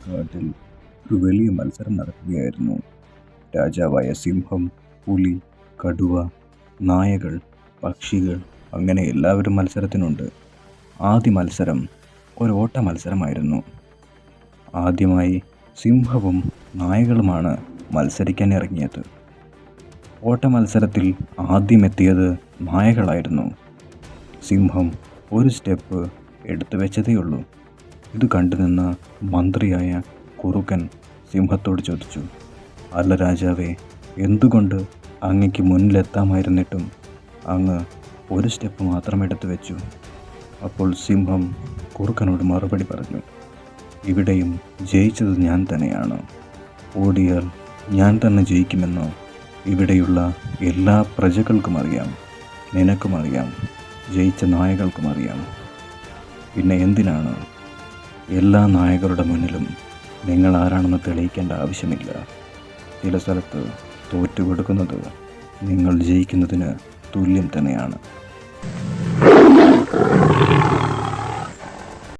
കാട്ടിൽ ഒരു വലിയ മത്സരം നടക്കുകയായിരുന്നു. രാജാവായ സിംഹം, പുലി, കടുവ, നായകൾ, പക്ഷികൾ അങ്ങനെ എല്ലാവരും മത്സരത്തിനുണ്ട്. ആദ്യ മത്സരം ഒരോട്ട മത്സരമായിരുന്നു. ആദ്യമായി സിംഹവും നായകളുമാണ് മത്സരിക്കാൻ ഇറങ്ങിയത്. ഓട്ട മത്സരത്തിൽ ആദ്യമെത്തിയത് നായകളായിരുന്നു. സിംഹം ഒരു സ്റ്റെപ്പ് എടുത്തു വെച്ചതേയുള്ളൂ. ഇത് കണ്ടുനിന്ന മന്ത്രിയായ കുറുക്കൻ സിംഹത്തോട് ചോദിച്ചു, "അല്ല രാജാവേ, എന്തുകൊണ്ട് അങ്ങയ്ക്ക് മുന്നിലെത്താമായിരുന്നിട്ടും അങ്ങ് ഒരു സ്റ്റെപ്പ് മാത്രം എടുത്തു വെച്ചു?" അപ്പോൾ സിംഹം കുറുക്കനോട് മറുപടി പറഞ്ഞു, "ഇവിടെയും ജയിച്ചത് ഞാൻ തന്നെയാണ്. ഓടിയാൽ ഞാൻ തന്നെ ജയിക്കുമെന്ന് ഇവിടെയുള്ള എല്ലാ പ്രജകൾക്കും അറിയാം. നിനക്കും അറിയാം, ജയിച്ച നായകൾക്കും അറിയാം. പിന്നെ എന്തിനാണ് എല്ലാ നായകളുടെ മുന്നിലും നിങ്ങൾ ആരാണെന്ന് തെളിയിക്കേണ്ട ആവശ്യമില്ല. ചില സ്ഥലത്ത് തോറ്റുകൊടുക്കുന്നത് നിങ്ങൾ ജയിക്കുന്നതിന് തുല്യം തന്നെയാണ്."